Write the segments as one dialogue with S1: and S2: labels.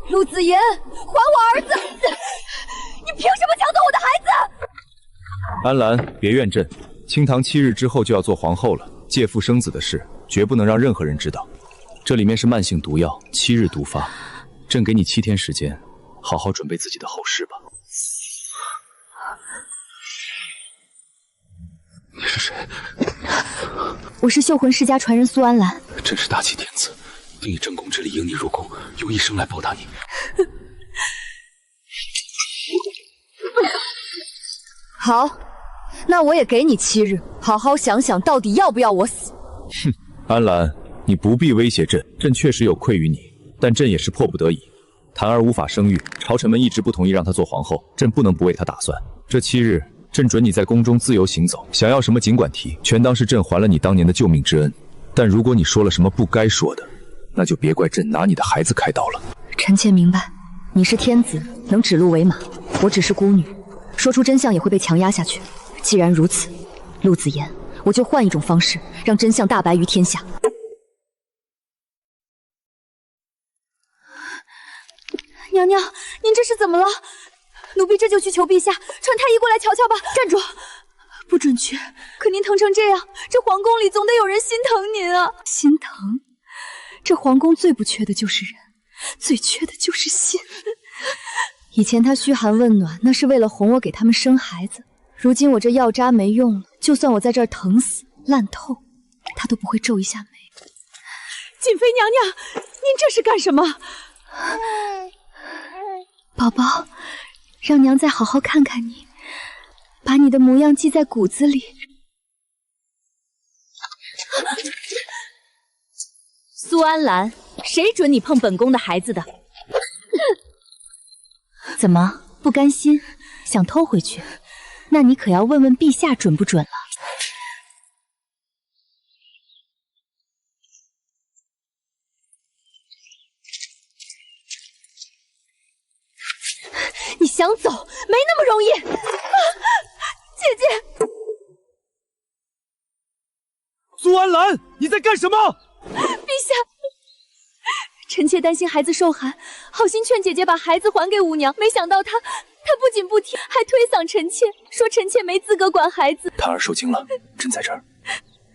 S1: 陆子言，还我儿子！你凭什么抢走我的孩子？
S2: 安澜，别怨朕。清堂7日之后就要做皇后了，借腹生子的事绝不能让任何人知道。这里面是慢性毒药，7日毒发。朕给你7天时间，好好准备自己的后事吧。你是谁？
S1: 我是绣魂世家传人苏安澜。
S2: 真是大齐天子，定以正宫之力迎你入宫，用一生来报答你。
S1: 好，那我也给你7日，好好想想到底要不要我死。
S2: 哼，安澜，你不必威胁朕，朕确实有愧于你，但朕也是迫不得已。檀儿无法生育，朝臣们一直不同意让她做皇后，朕不能不为她打算。这7日，朕准你在宫中自由行走，想要什么尽管提，全当是朕还了你当年的救命之恩。但如果你说了什么不该说的，那就别怪朕拿你的孩子开刀了。
S1: 臣妾明白，你是天子，能指鹿为马，我只是孤女，说出真相也会被强压下去。既然如此，陆子言，我就换一种方式，让真相大白于天下。娘娘，您这是怎么了？奴婢这就去求陛下，传太医过来瞧瞧吧。站住！不准去！可您疼成这样，这皇宫里总得有人心疼您啊！心疼？这皇宫最不缺的就是人，最缺的就是心。以前他嘘寒问暖，那是为了哄我给他们生孩子。如今我这药渣没用了，就算我在这儿疼死烂透，他都不会皱一下眉。瑾妃娘娘，您这是干什么？宝宝，让娘再好好看看你，把你的模样记在骨子里。苏安澜，谁准你碰本宫的孩子的？怎么不甘心，想偷回去？那你可要问问陛下准不准了。你想走，没那么容易。姐姐，
S2: 苏安澜，你在干什么？
S1: 陛下，臣妾担心孩子受寒，好心劝姐姐把孩子还给五娘，没想到她不仅不听，还推搡臣妾，说臣妾没资格管孩子。
S2: 檀儿受惊了，朕在这儿。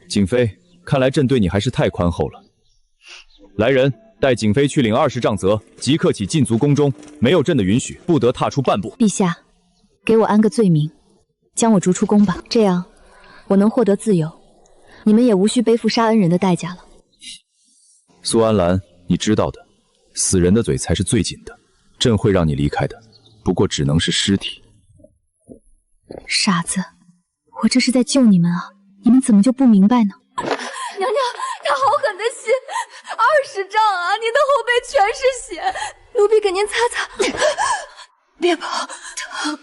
S2: 瑾妃，看来朕对你还是太宽厚了。来人，带瑾妃去领20杖责，即刻起禁足宫中，没有朕的允许，不得踏出半步。
S1: 陛下，给我安个罪名，将我逐出宫吧，这样我能获得自由，你们也无需背负杀恩人的代价了。
S2: 苏安澜，你知道的，死人的嘴才是最紧的，朕会让你离开的，不过只能是尸体。
S1: 傻子，我这是在救你们啊，你们怎么就不明白呢？娘娘，他好狠的心，20杖啊！您的后背全是血，奴婢给您擦擦。别跑，疼。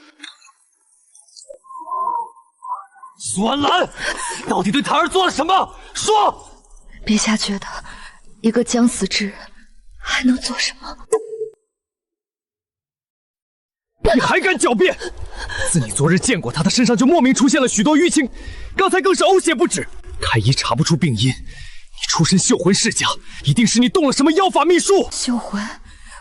S2: 苏安澜，到底对檀儿做了什么？说！
S1: 陛下觉得一个将死之人还能做什么？
S2: 你还敢狡辩！自你昨日见过他身上就莫名出现了许多淤青，刚才更是呕血不止。太医查不出病因，你出身绣魂世家，一定是你动了什么妖法秘术。
S1: 绣魂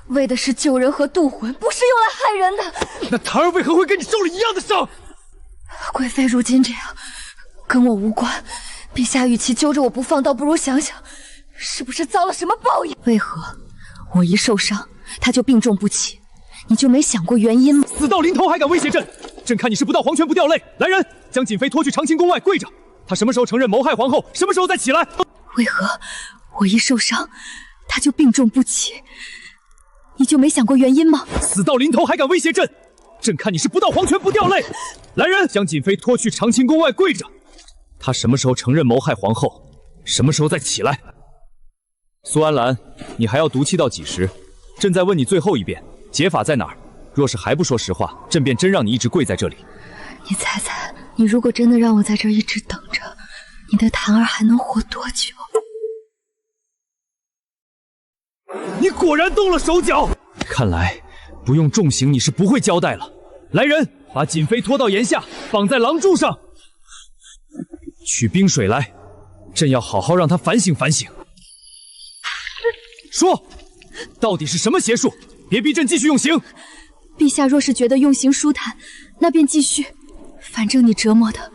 S1: 为的是救人和渡魂，不是用来害人的。
S2: 那檀儿为何会跟你受了一样的伤？
S1: 贵妃如今这样，跟我无关。陛下与其揪着我不放，倒不如想想，是不是遭了什么报应？为何我一受伤，他就病重不起？你就没想过原因吗？
S2: 死到临头还敢威胁朕！朕看你是不到黄泉不掉泪！来人，将瑾妃拖去长清宫外跪着。她什么时候承认谋害皇后？什么时候再起来？
S1: 为何我一受伤，他就病重不起？你就没想过原因吗？
S2: 死到临头还敢威胁朕！朕看你是不到黄泉不掉泪！来人，将瑾妃拖去长清宫外跪着。她什么时候承认谋害皇后？什么时候再起来？苏安澜，你还要毒气到几时？朕再问你最后一遍，解法在哪儿？若是还不说实话，朕便真让你一直跪在这里。
S1: 你猜猜，你如果真的让我在这儿一直等着，你的檀儿还能活多久？
S2: 你果然动了手脚！看来不用重刑你是不会交代了。来人，把瑾妃拖到檐下，绑在廊柱上。取冰水来，朕要好好让她反省反省。说，到底是什么邪术？别逼朕继续用刑。
S1: 陛下若是觉得用刑舒坦，那便继续。反正你折磨的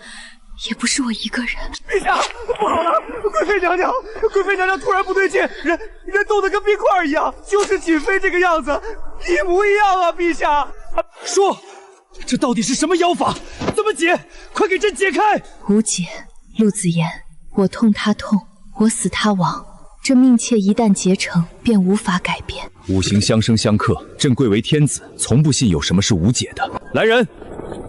S1: 也不是我一个人。
S3: 陛下，不好了！贵妃娘娘，贵妃娘娘突然不对劲，人冻得跟冰块一样，就是瑾妃这个样子，一模一样啊！陛下，
S2: 说，这到底是什么妖法？怎么解？快给朕解开！
S1: 无解，陆子言，我痛他痛，我死他亡。这命切一旦结成，便无法改变。
S2: 五行相生相克，朕贵为天子，从不信有什么是无解的。来人，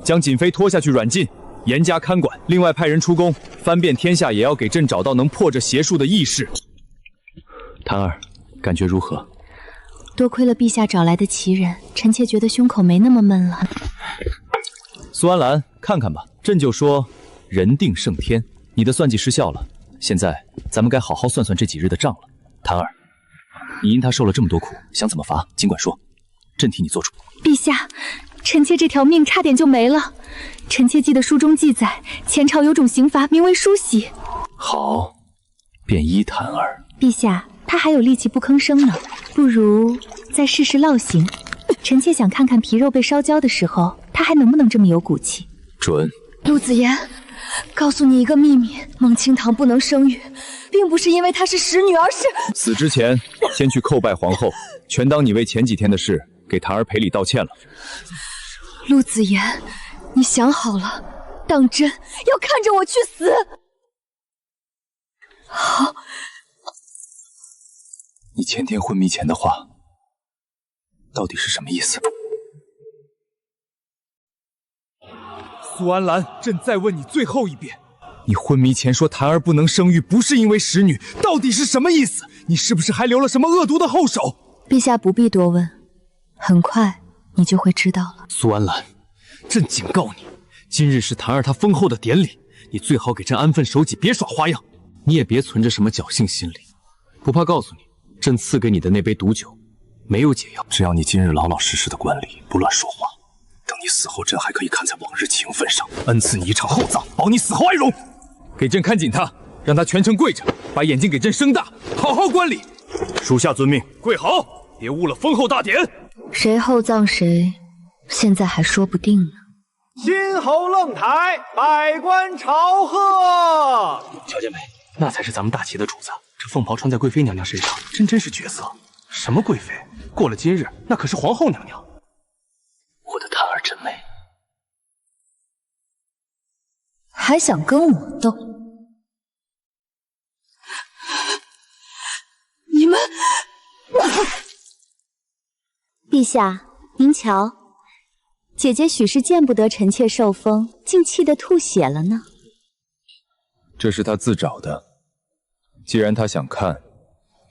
S2: 将瑾妃拖下去软禁，严加看管。另外派人出宫，翻遍天下，也要给朕找到能破这邪术的义士。檀儿，感觉如何？
S1: 多亏了陛下找来的奇人，臣妾觉得胸口没那么闷了。
S2: 苏安澜，看看吧，朕就说人定胜天，你的算计失效了。现在咱们该好好算算这几日的账了。檀儿，你因他受了这么多苦，想怎么罚尽管说，朕替你做主。
S1: 陛下，臣妾这条命差点就没了。臣妾记得书中记载，前朝有种刑罚名为梳洗。
S2: 好，便依檀儿。
S1: 陛下，他还有力气不吭声呢，不如再试试烙刑。臣妾想看看皮肉被烧焦的时候，他还能不能这么有骨气。
S2: 准。
S1: 陆子言，告诉你一个秘密，孟清堂不能生育，并不是因为她是使女，而是
S2: 死之前先去叩拜皇后，全当你为前几天的事给檀儿赔礼道歉了。
S1: 陆子言，你想好了，当真要看着我去死？好。
S2: 你前天昏迷前的话，到底是什么意思？苏安澜，朕再问你最后一遍，你昏迷前说檀儿不能生育，不是因为使女，到底是什么意思？你是不是还留了什么恶毒的后手？
S1: 陛下不必多问，很快你就会知道了。
S4: 苏安澜，朕警告你，今日是檀儿她封后的典礼，你最好给朕安分守己，别耍花样。你也别存着什么侥幸心理，不怕告诉你，朕赐给你的那杯毒酒没有解药。
S3: 只要你今日老老实实的观礼，不乱说话，等你死后，朕还可以看在往日情分上，恩赐你一场厚葬，保你死后安荣。
S2: 给朕看紧他，让他全程跪着，把眼睛给朕睁大，好好观礼。
S3: 属下遵命。跪好，别误了封后大典。
S1: 谁厚葬谁，现在还说不定呢。
S3: 新侯愣台，百官朝贺。
S4: 小姐妹，那才是咱们大齐的主子。这凤袍穿在贵妃娘娘身上，真是绝色。什么贵妃？过了今日，那可是皇后娘娘。
S3: 我的檀儿真美。
S1: 还想跟我斗？你们！陛下，您瞧，姐姐许是见不得臣妾受封，竟气得吐血了呢。
S2: 这是他自找的，既然他想看，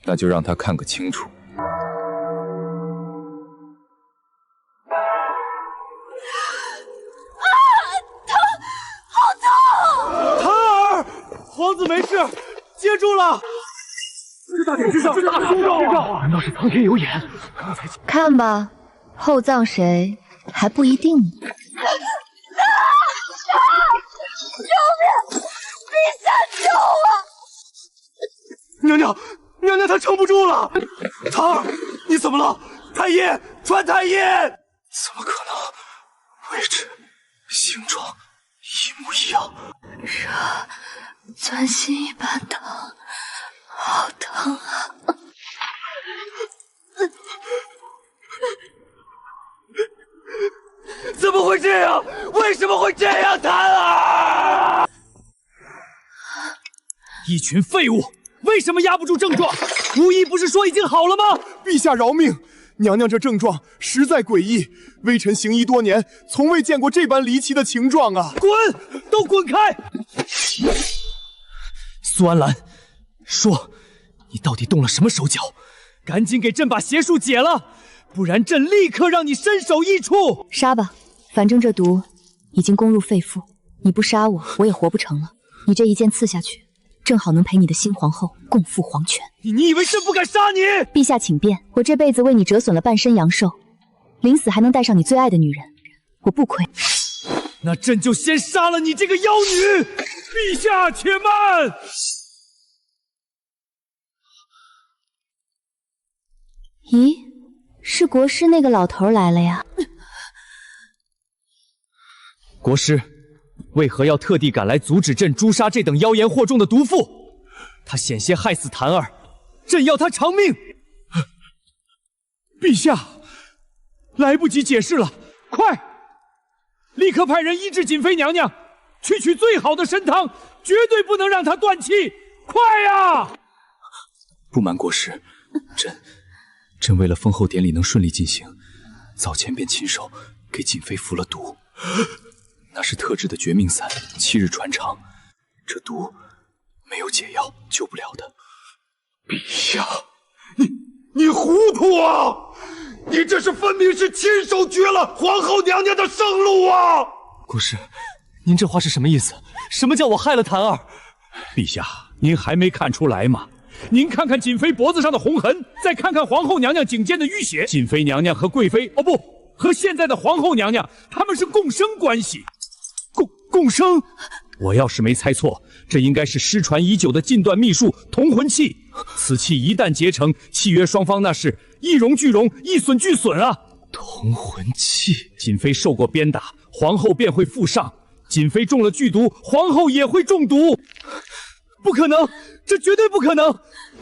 S2: 那就让他看个清楚。
S3: 皇子没事，接住了。这大典之上，这大凶兆啊！难道是苍天有眼？
S1: 看吧，厚葬谁还不一定呢。救命！陛下救我！
S3: 娘娘，娘娘，她撑不住了。檀儿，你怎么了？太医，传太医！怎么可能？位置、形状一模一样。
S1: 钻心一般疼，好疼啊！
S3: 怎么会这样？为什么会这样，檀儿？
S2: 一群废物，为什么压不住症状？巫医不是说已经好了吗？
S5: 陛下饶命！娘娘这症状实在诡异，微臣行医多年，从未见过这般离奇的情状啊！
S2: 滚，都滚开！苏安澜，说，你到底动了什么手脚？赶紧给朕把邪术解了，不然朕立刻让你身首异处！
S1: 杀吧，反正这毒已经攻入肺腑，你不杀我，我也活不成了。你这一剑刺下去，正好能陪你的新皇后共赴黄泉。
S2: 你以为朕不敢杀你？
S1: 陛下请便，我这辈子为你折损了半身阳寿，临死还能带上你最爱的女人，我不亏。
S2: 那朕就先杀了你这个妖女！陛下且慢！
S1: 咦，是国师那个老头来了呀？
S4: 国师，为何要特地赶来阻止朕诛杀这等妖言惑众的毒妇？他险些害死谭儿，朕要他偿命！
S3: 陛下，来不及解释了，快！立刻派人医治瑾妃娘娘，去取最好的参汤，绝对不能让她断气！快呀！
S4: 不瞒国师，朕为了封后典礼能顺利进行，早前便亲手给瑾妃服了毒。那是特制的绝命散，7日传肠，这毒没有解药救不了的。
S3: 陛下，你糊涂啊！你这是分明是亲手绝了皇后娘娘的生路啊！
S4: 国师，您这话是什么意思？什么叫我害了谭儿？
S3: 陛下，您还没看出来吗？您看看瑾妃脖子上的红痕，再看看皇后娘娘颈间的淤血，瑾妃娘娘和贵妃，哦不，和现在的皇后娘娘，她们是共生关系。共生？我要是没猜错，这应该是失传已久的禁断秘术同魂器。此器一旦结成，契约双方那是一荣俱荣，一损俱损啊！
S4: 同魂器，
S3: 瑾妃受过鞭打，皇后便会负伤；瑾妃中了剧毒，皇后也会中毒。
S4: 不可能，这绝对不可能！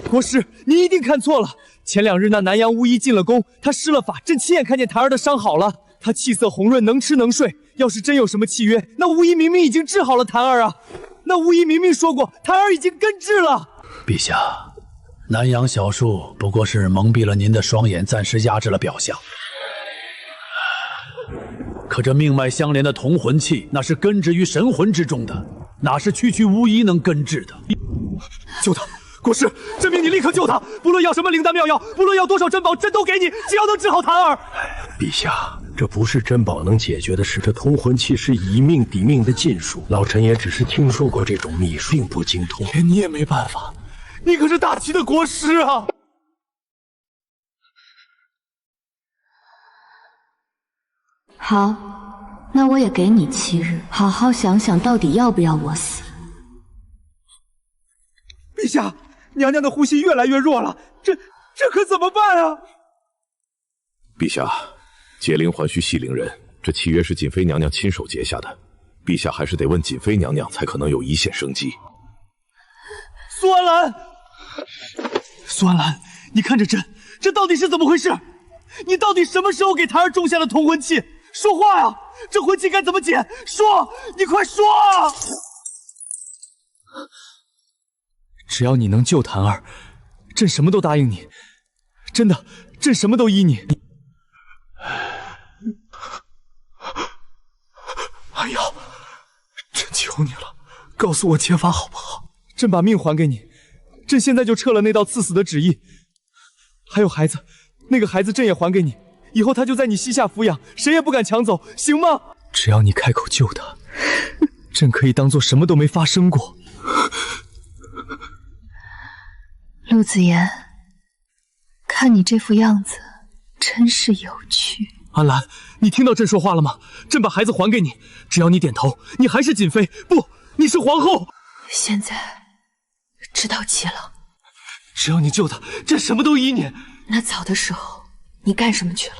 S4: 国师，您一定看错了。前2日那南阳巫医进了宫，他施了法，朕亲眼看见谭儿的伤好了，他气色红润，能吃能睡。要是真有什么契约，那巫医明明已经治好了谭儿啊！那巫医明明说过，谭儿已经根治了。
S6: 陛下，南阳小术不过是蒙蔽了您的双眼，暂时压制了表象。可这命脉相连的同魂器，那是根植于神魂之中的，哪是区区巫医能根治的？
S3: 救他！国师，朕命你立刻救他！不论要什么灵丹妙药，不论要多少珍宝，朕都给你，只要能治好谭儿。
S7: 陛下，这不是珍宝能解决的事。这同魂器是以命抵命的禁术，老臣也只是听说过这种秘术，并不精通。
S3: 连你也没办法，你可是大齐的国师啊！
S1: 好，那我也给你7日，好好想想到底要不要我死。
S3: 陛下，娘娘的呼吸越来越弱了，这可怎么办啊？
S7: 陛下，结灵还需系灵人，这契约是瑾妃娘娘亲手结下的，陛下还是得问瑾妃娘娘，才可能有一线生机。
S4: 苏安兰，苏安兰，你看着朕，这到底是怎么回事？你到底什么时候给谭儿种下了同魂器？说话呀！这魂器该怎么解？说，你快说啊！只要你能救谭儿，朕什么都答应你。真的，朕什么都依你。
S3: 哎呀，朕求你了，告诉我解法好不好？
S4: 朕把命还给你，朕现在就撤了那道赐死的旨意。还有孩子，那个孩子朕也还给你，以后他就在你膝下抚养，谁也不敢抢走，行吗？只要你开口救他，朕可以当做什么都没发生过。
S1: 陆子言，看你这副样子，真是有趣。
S4: 安兰，你听到朕说话了吗？朕把孩子还给你，只要你点头，你还是瑾妃，不，你是皇后。
S1: 现在知道齐了。
S4: 只要你救他，朕什么都依你。
S1: 那早的时候你干什么去了？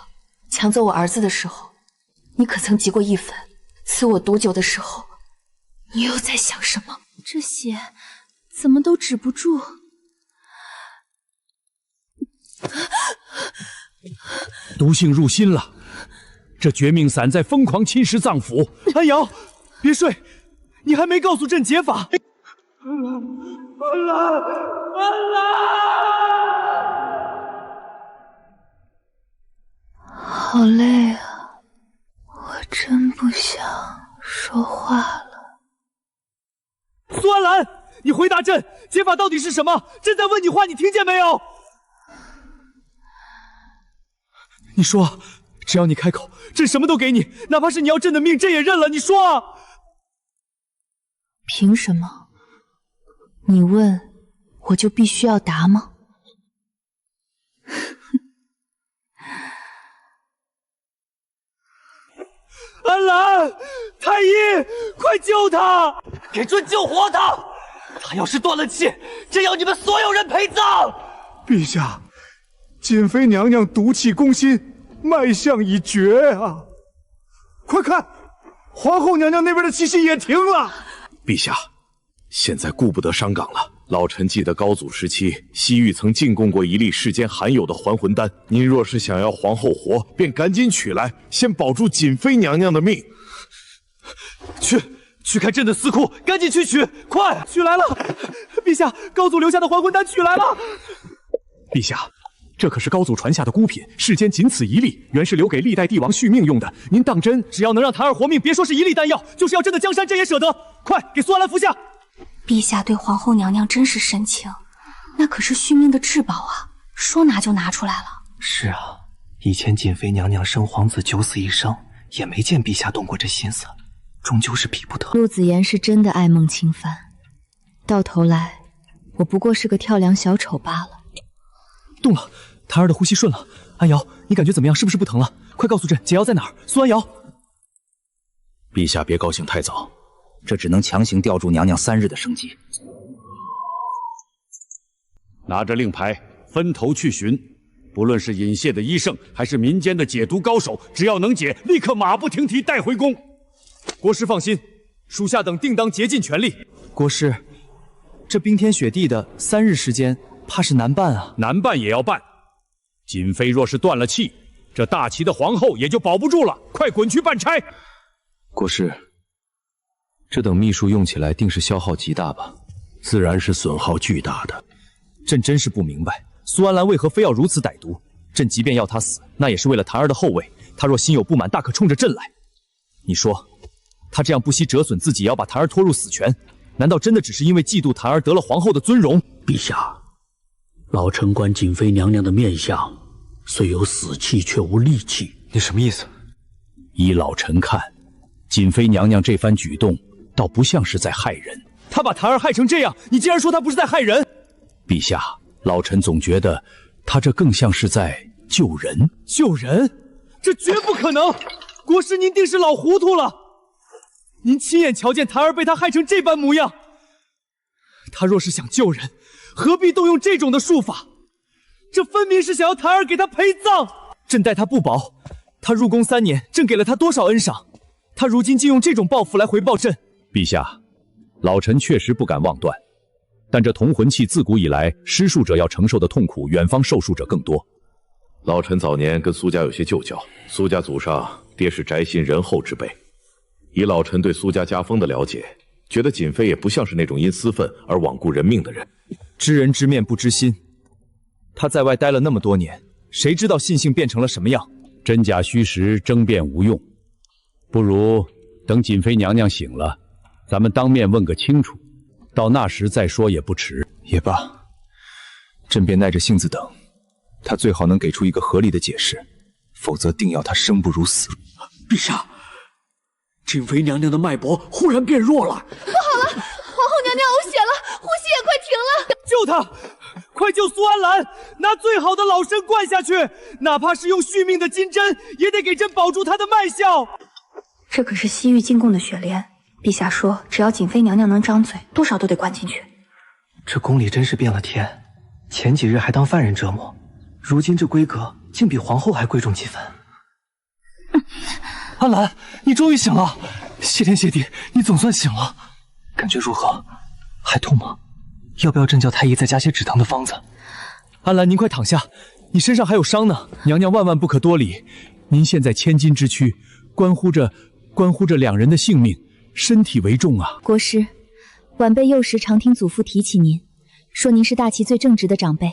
S1: 抢走我儿子的时候，你可曾急过一分？赐我毒酒的时候，你又在想什么？这血怎么都止不住？
S3: 毒性入心了，这绝命散在疯狂侵蚀脏腑。
S4: 安瑶，别睡，你还没告诉朕解法。
S3: 安兰，
S1: 好累啊，我真不想说话了。
S4: 苏安兰，你回答朕，解法到底是什么？朕在问你话，你听见没有？你说，只要你开口，朕什么都给你，哪怕是你要朕的命，朕也认了。你说啊！
S1: 凭什么？你问，我就必须要答吗？
S4: 安兰，太医，快救他！给朕救活他！他要是断了气，朕要你们所有人陪葬！
S3: 陛下，
S5: 瑾妃娘娘毒气攻心，脉象已绝啊！快看，皇后娘娘那边的气息也停了。
S7: 陛下，现在顾不得上岗了。老臣记得高祖时期，西域曾进贡过一粒世间罕有的还魂丹。您若是想要皇后活，便赶紧取来，先保住瑾妃娘娘的命。
S4: 去开朕的司库，赶紧去取，快！取来了，陛下，高祖留下的还魂丹取来了。
S5: 陛下，这可是高祖传下的孤品，世间仅此一粒，原是留给历代帝王续命用的。您当真？
S4: 只要能让檀儿活命，别说是一粒丹药，就是要朕的江山，朕也舍得。快给苏安兰服下。
S1: 陛下对皇后娘娘真是深情，那可是续命的至宝啊，说拿就拿出来了。
S8: 是啊，以前瑾妃娘娘生皇子九死一生，也没见陛下动过这心思，终究是比不得。
S1: 陆子言是真的爱孟清帆，到头来我不过是个跳梁小丑罢了。
S4: 动了，檀儿的呼吸顺了。安瑶，你感觉怎么样？是不是不疼了？快告诉朕，解药在哪儿？苏安瑶。
S6: 陛下别高兴太早，这只能强行吊住娘娘3日的生机。
S3: 拿着令牌，分头去寻。不论是引械的医圣，还是民间的解毒高手，只要能解，立刻马不停蹄带回宫。
S4: 国师放心，属下等定当竭尽全力。国师，这冰天雪地的3日时间，怕是难办啊。
S3: 难办也要办。瑾妃若是断了气，这大齐的皇后也就保不住了。快滚去办差。
S4: 国师，这等秘术用起来定是消耗极大吧？
S6: 自然是损耗巨大的。
S4: 朕真是不明白，苏安兰为何非要如此歹毒？朕即便要她死，那也是为了檀儿的后位。她若心有不满，大可冲着朕来。你说，她这样不惜折损自己，也要把檀儿拖入死泉，难道真的只是因为嫉妒檀儿得了皇后的尊荣？
S6: 陛下，老臣观瑾妃娘娘的面相，虽有死气，却无戾气。
S4: 你什么意思？
S6: 依老臣看，瑾妃娘娘这番举动，倒不像是在害人。
S4: 她把檀儿害成这样，你竟然说她不是在害人？
S6: 陛下，老臣总觉得她这更像是在救人。
S4: 救人？这绝不可能！国师，您定是老糊涂了。您亲眼瞧见檀儿被他害成这般模样，他若是想救人，何必动用这种的术法？这分明是想要檀儿给他陪葬。朕待他不薄，他入宫3年，朕给了他多少恩赏？他如今竟用这种报复来回报朕。
S2: 陛下，老臣确实不敢妄断，但这同魂器自古以来，施术者要承受的痛苦远方受术者更多。
S7: 老臣早年跟苏家有些旧交，苏家祖上爹是宅心仁厚之辈。以老臣对苏家家风的了解，觉得瑾妃也不像是那种因私愤而罔顾人命的人。
S4: 知人知面不知心，他在外待了那么多年，谁知道信性变成了什么样？
S3: 真假虚实争辩无用，不如等瑾妃娘娘醒了，咱们当面问个清楚，到那时再说也不迟。
S4: 也罢，朕便耐着性子等，他最好能给出一个合理的解释，否则定要他生不如死。
S6: 陛下，瑾妃娘娘的脉搏忽然变弱了。
S1: 不好了，皇后娘娘呕血了，呼吸也快停了。
S4: 救她！快救苏安兰！拿最好的老参灌下去，哪怕是用续命的金针，也得给朕保住她的脉象。
S1: 这可是西域进贡的雪莲，陛下说，只要瑾妃娘娘能张嘴，多少都得灌进去。
S8: 这宫里真是变了天，前几日还当犯人折磨，如今这规格竟比皇后还贵重几分。安兰，你终于醒了！谢天谢地，你总算醒了。感觉如何？还痛吗？要不要朕叫太医再加些止疼的方子？
S4: 安兰，您快躺下，你身上还有伤呢。娘娘万万不可多礼，您现在千金之躯，关乎着两人的性命，身体为重啊。
S1: 国师，晚辈幼时常听祖父提起您，说您是大齐最正直的长辈。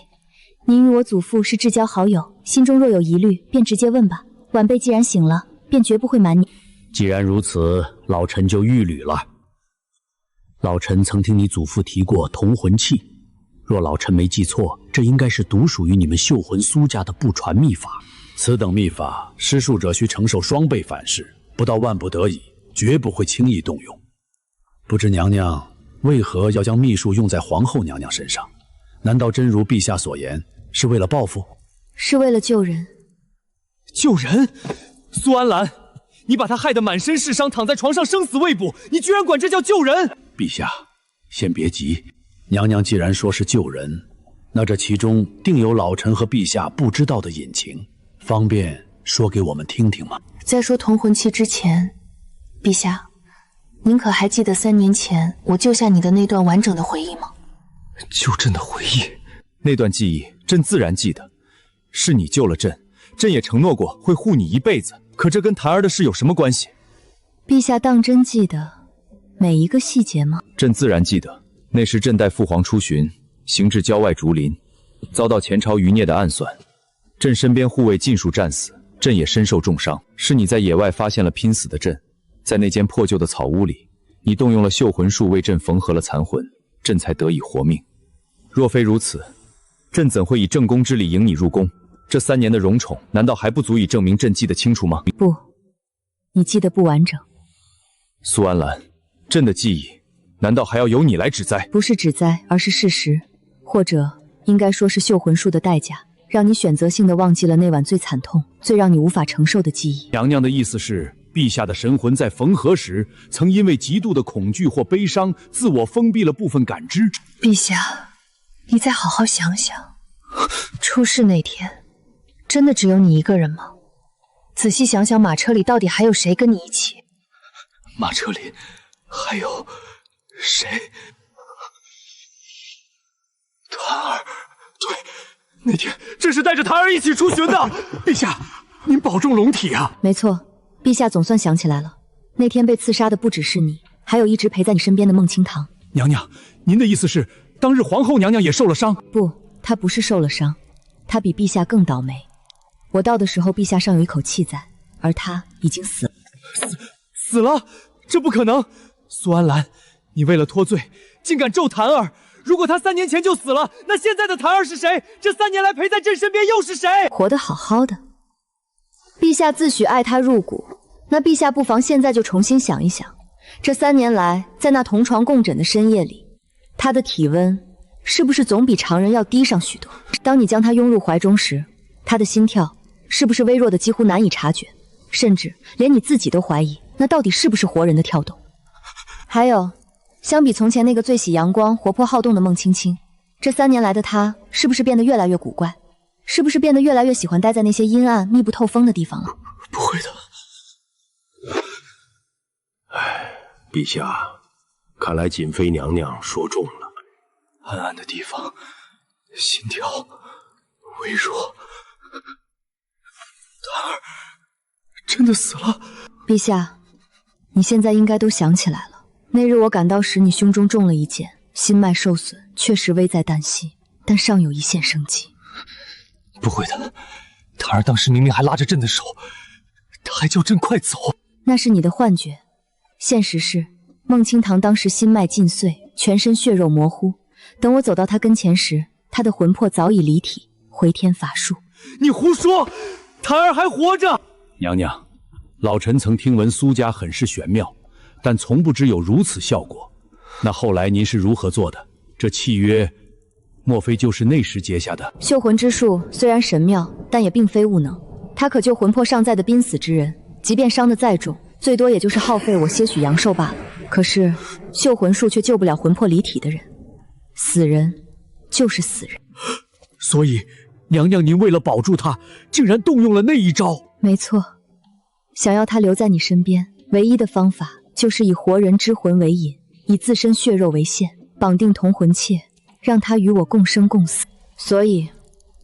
S1: 您与我祖父是至交好友，心中若有疑虑，便直接问吧。晚辈既然醒了，便绝不会瞒你。
S6: 既然如此，老臣就预履了。老臣曾听你祖父提过同魂器，若老臣没记错，这应该是独属于你们绣魂苏家的不传秘法。此等秘法，施术者需承受双倍反噬，不到万不得已，绝不会轻易动用。不知娘娘为何要将秘术用在皇后娘娘身上？难道真如陛下所言，是为了报复？
S1: 是为了救人。
S4: 救人？苏安兰，你把她害得满身是伤，躺在床上生死未卜，你居然管这叫救人？
S6: 陛下，先别急。娘娘既然说是救人，那这其中定有老臣和陛下不知道的隐情，方便说给我们听听吗？
S9: 在说同魂器之前，陛下，您可还记得3年前我救下你的那段完整的回忆吗？
S8: 救朕的回忆，
S2: 那段记忆，朕自然记得。是你救了朕，朕也承诺过会护你一辈子。可这跟檀儿的事有什么关系？
S1: 陛下当真记得每一个细节吗？
S2: 朕自然记得。那时朕带父皇出巡，行至郊外竹林，遭到前朝余孽的暗算，朕身边护卫尽数战死，朕也身受重伤。是你在野外发现了拼死的朕，在那间破旧的草屋里，你动用了绣魂术为朕缝合了残魂，朕才得以活命。若非如此，朕怎会以正宫之礼迎你入宫？这3年的荣宠，难道还不足以证明朕记得清楚吗？
S1: 不，你记得不完整。
S2: 苏安澜，朕的记忆难道还要由你来指摘？
S1: 不是指摘，而是事实，或者应该说是绣魂术的代价，让你选择性的忘记了那晚最惨痛、最让你无法承受的记忆。
S3: 娘娘的意思是，陛下的神魂在缝合时，曾因为极度的恐惧或悲伤，自我封闭了部分感知。
S9: 陛下，你再好好想想，出事那天，真的只有你一个人吗？仔细想想，马车里到底还有谁跟你一起？
S8: 马车里还有谁？檀儿，对，那天朕是带着檀儿一起出巡的。陛下，您保重龙体啊！
S1: 没错，陛下总算想起来了，那天被刺杀的不只是你，还有一直陪在你身边的孟清堂。
S3: 娘娘，您的意思是，当日皇后娘娘也受了伤？
S1: 不，她不是受了伤，她比陛下更倒霉。我到的时候，陛下尚有一口气在，而她已经死了。
S3: 死了？这不可能！苏安澜，你为了脱罪，竟敢咒檀儿！如果她3年前就死了，那现在的檀儿是谁？这3年来陪在朕身边又是谁？
S1: 活得好好的，陛下自诩爱她入骨，那陛下不妨现在就重新想一想，这3年来，在那同床共枕的深夜里，她的体温是不是总比常人要低上许多？当你将她拥入怀中时，她的心跳是不是微弱的几乎难以察觉，甚至连你自己都怀疑，那到底是不是活人的跳动？还有，相比从前那个最喜阳光、活泼好动的孟青青，这3年来的她是不是变得越来越古怪？是不是变得越来越喜欢待在那些阴暗、密不透风的地方了？
S8: 不会的。
S6: 陛下，看来瑾妃娘娘说中了。
S8: 暗暗的地方，心跳微弱。檀儿真的死了。
S1: 陛下，你现在应该都想起来了。那日我赶到时，你胸中中了一箭，心脉受损，确实危在旦夕，但尚有一线生机。
S8: 不会的，檀儿当时明明还拉着朕的手，他还叫朕快走。
S1: 那是你的幻觉，现实是孟清堂当时心脉尽碎，全身血肉模糊。等我走到他跟前时，他的魂魄早已离体，回天乏术。
S3: 你胡说！檀儿还活着！娘娘，老臣曾听闻苏家很是玄妙，但从不知有如此效果。那后来您是如何做的？这契约，莫非就是那时结下的？
S1: 绣魂之术虽然神妙，但也并非无能。它可救魂魄尚在的濒死之人，即便伤得再重，最多也就是耗费我些许阳寿罢了。可是绣魂术却救不了魂魄离体的人，死人就是死人。
S3: 所以，娘娘您为了保住他，竟然动用了那一招。
S1: 没错，想要他留在你身边，唯一的方法就是以活人之魂为引，以自身血肉为线，绑定同魂切，让他与我共生共死。所以，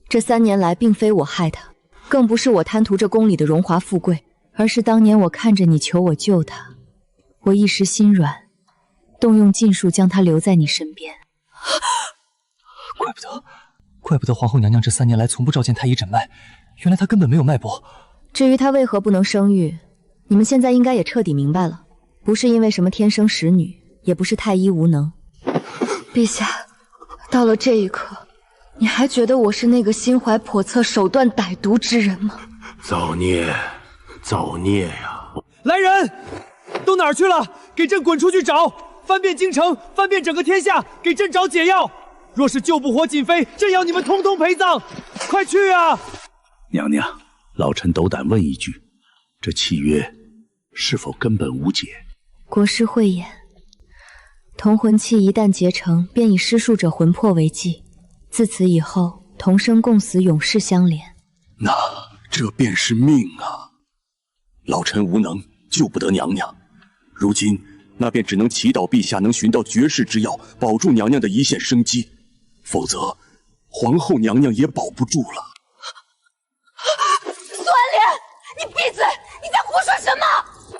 S1: 这3年来并非我害他，更不是我贪图这宫里的荣华富贵，而是当年我看着你求我救他，我一时心软，动用禁术将他留在你身边。
S8: 怪不得皇后娘娘这3年来从不召见太医诊脉，原来她根本没有脉搏。
S1: 至于她为何不能生育，你们现在应该也彻底明白了，不是因为什么天生使女，也不是太医无能。
S9: 陛下，到了这一刻，你还觉得我是那个心怀叵测、手段歹毒之人吗？
S6: 造孽，造孽呀！
S3: 来人，都哪儿去了？给朕滚出去找！翻遍京城，翻遍整个天下，给朕找解药！若是救不活瑾妃，朕要你们通通陪葬！快去啊！
S6: 娘娘，老臣斗胆问一句，这契约是否根本无解？
S1: 国师慧眼，同魂器一旦结成，便以施术者魂魄为基，
S9: 自此以后，同生共死，永世相连。
S6: 那这便是命啊！老臣无能，救不得娘娘。如今那便只能祈祷陛下能寻到绝世之药，保住娘娘的一线生机，否则皇后娘娘也保不住了。
S1: 苏安莲，你闭嘴！你在胡说什么？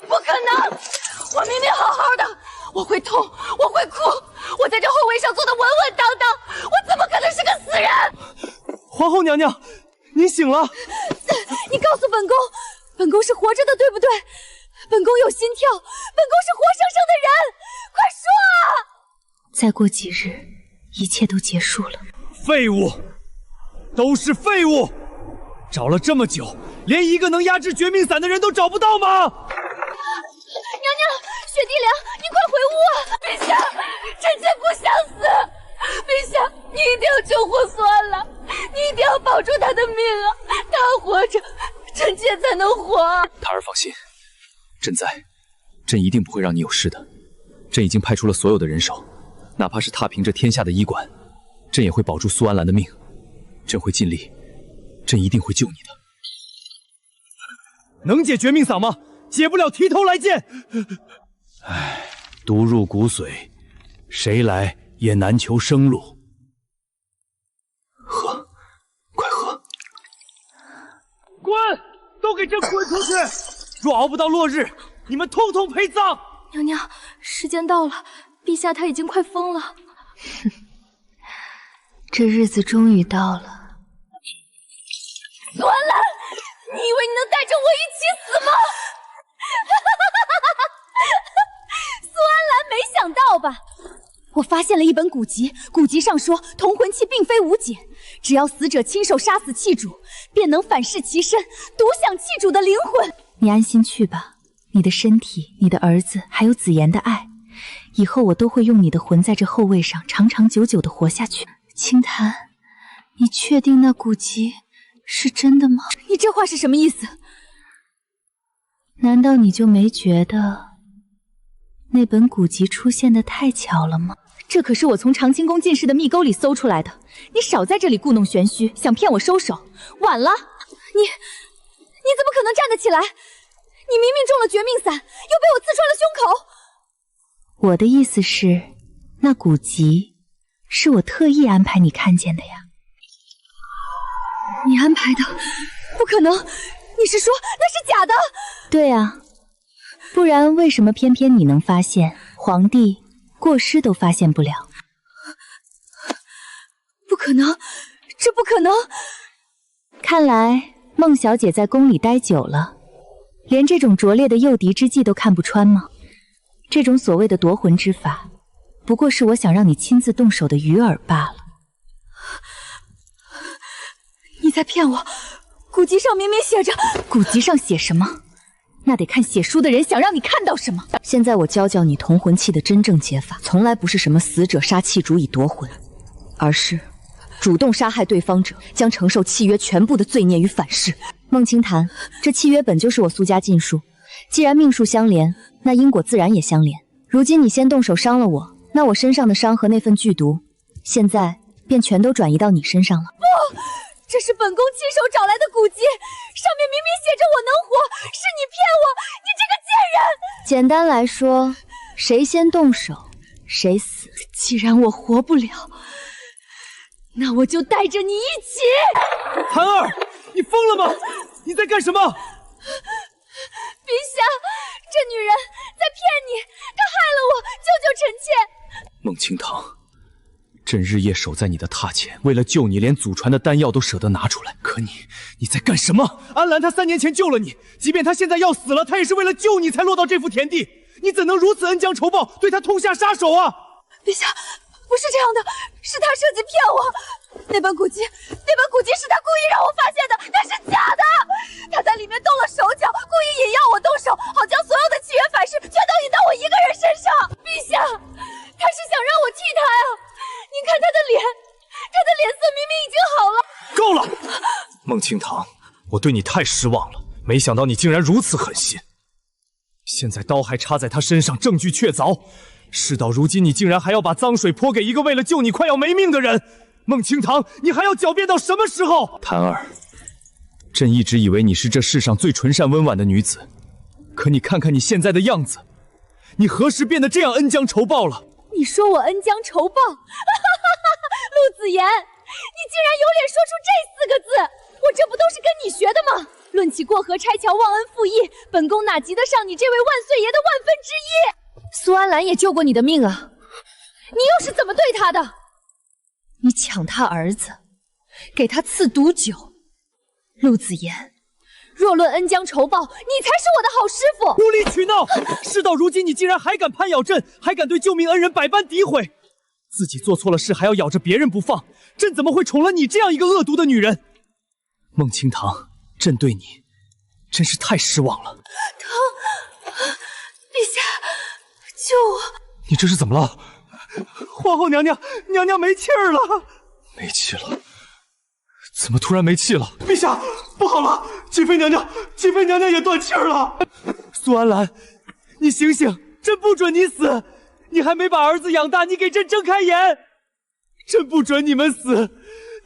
S1: 不可能！我明明好好的，我会痛，我会哭，我在这后位上坐得稳稳当当，我怎么可能是个死人？
S8: 皇后娘娘，您醒了！
S1: 你告诉本宫，本宫是活着的，对不对？本宫有心跳，本宫是活生生的人，快说啊！
S9: 再过几日，一切都结束了。
S3: 废物，都是废物！找了这么久，连一个能压制绝命伞的人都找不到吗？
S1: 娘娘，雪地凉，你快回屋啊！陛下，臣妾不想死。陛下，你一定要救活苏安兰，你一定要保住她的命啊！她活着，臣妾才能活。
S2: 檀儿放心，朕在，朕一定不会让你有事的。朕已经派出了所有的人手，哪怕是踏平这天下的医馆，朕也会保住苏安兰的命。朕会尽力，朕一定会救你的。
S3: 能解绝命嗓吗？解不了，提头来见。唉，毒入骨髓，谁来也难求生路。
S2: 喝，快喝！
S3: 滚！都给朕滚出去！若熬不到落日，你们通通陪葬！
S1: 娘娘，时间到了，陛下他已经快疯了。
S9: 这日子终于到了。
S1: 苏安兰，你以为你能带着我一起死吗？苏安兰，没想到吧？我发现了一本古籍，古籍上说同魂器并非无解，只要死者亲手杀死器主，便能反噬其身，独享器主的灵魂。
S9: 你安心去吧，你的身体、你的儿子还有紫妍的爱，以后我都会用你的魂在这后位上长长久久的活下去。清檀，你确定那古籍是真的吗？
S1: 你这话是什么意思？
S9: 难道你就没觉得那本古籍出现的太巧了吗？
S1: 这可是我从长清宫进士的密沟里搜出来的，你少在这里故弄玄虚，想骗我收手。晚了，你怎么可能站得起来？你明明中了绝命伞，又被我刺穿了胸口。
S9: 我的意思是，那古籍是我特意安排你看见的呀。
S1: 你安排的？不可能！你是说那是假的？
S9: 对啊，不然为什么偏偏你能发现，皇帝过失都发现不了？
S1: 不可能，这不可能！
S9: 看来孟小姐在宫里待久了，连这种拙劣的诱敌之计都看不穿吗？这种所谓的夺魂之法，不过是我想让你亲自动手的鱼饵罢了。
S1: 你在骗我！古籍上明明写着……
S9: 古籍上写什么？那得看写书的人想让你看到什么。现在我教教你同魂器的真正解法，从来不是什么死者杀器主以夺魂，而是主动杀害对方者，将承受契约全部的罪孽与反噬。孟清檀，这契约本就是我苏家禁术，既然命数相连，那因果自然也相连。如今你先动手伤了我，那我身上的伤和那份剧毒，现在便全都转移到你身上了。
S1: 不，这是本宫亲手找来的古籍，上面明明写着我能活，是你骗我，你这个贱人！
S9: 简单来说，谁先动手，谁死。
S1: 既然我活不了，那我就带着你一起。
S3: 檀儿，你疯了吗？你在干什么？
S1: 陛下，这女人在骗你，她害了我，救救臣妾！
S2: 孟清堂，朕日夜守在你的榻前，为了救你，连祖传的丹药都舍得拿出来。可你在干什么？
S3: 安兰她3年前救了你，即便她现在要死了，她也是为了救你才落到这幅田地。你怎能如此恩将仇报，对她痛下杀手啊？
S1: 陛下，不是这样的，是他设计骗我。那本古籍是他故意让我发现的，那是假的。他在里面动了手脚，故意引诱我动手，好将所有的契约反噬全都引到我一个人身上。陛下，他是想让我替他呀。您看他的脸，他的脸色明明已经好了。
S2: 够了，孟清堂，我对你太失望了，没想到你竟然如此狠心。现在刀还插在他身上，证据确凿。事到如今，你竟然还要把脏水泼给一个为了救你快要没命的人，
S3: 孟清堂，你还要狡辩到什么时候？
S2: 檀儿，朕一直以为你是这世上最纯善温婉的女子，可你看看你现在的样子，你何时变得这样恩将仇报了？
S1: 你说我恩将仇报？陆子言，你竟然有脸说出这4个字！我这不都是跟你学的吗？论起过河拆桥、忘恩负义，本宫哪及得上你这位万岁爷的1/1000？苏安澜也救过你的命啊，你又是怎么对他的？你抢他儿子，给他赐毒酒。陆子言，若论恩将仇报，你才是我的好师傅！
S3: 无理取闹！事到如今，你竟然还敢攀咬朕，还敢对救命恩人百般诋毁，自己做错了事还要咬着别人不放，朕怎么会宠了你这样一个恶毒的女人？孟清堂，朕对你真是太失望了。
S1: 陛下，救我！
S8: 你这是怎么了？
S5: 皇后娘娘，娘娘没气儿了。
S8: 没气了？怎么突然没气了？
S5: 陛下，不好了，瑾妃娘娘也断气儿了。
S3: 苏安澜，你醒醒，朕不准你死！你还没把儿子养大，你给朕睁开眼！朕不准你们死，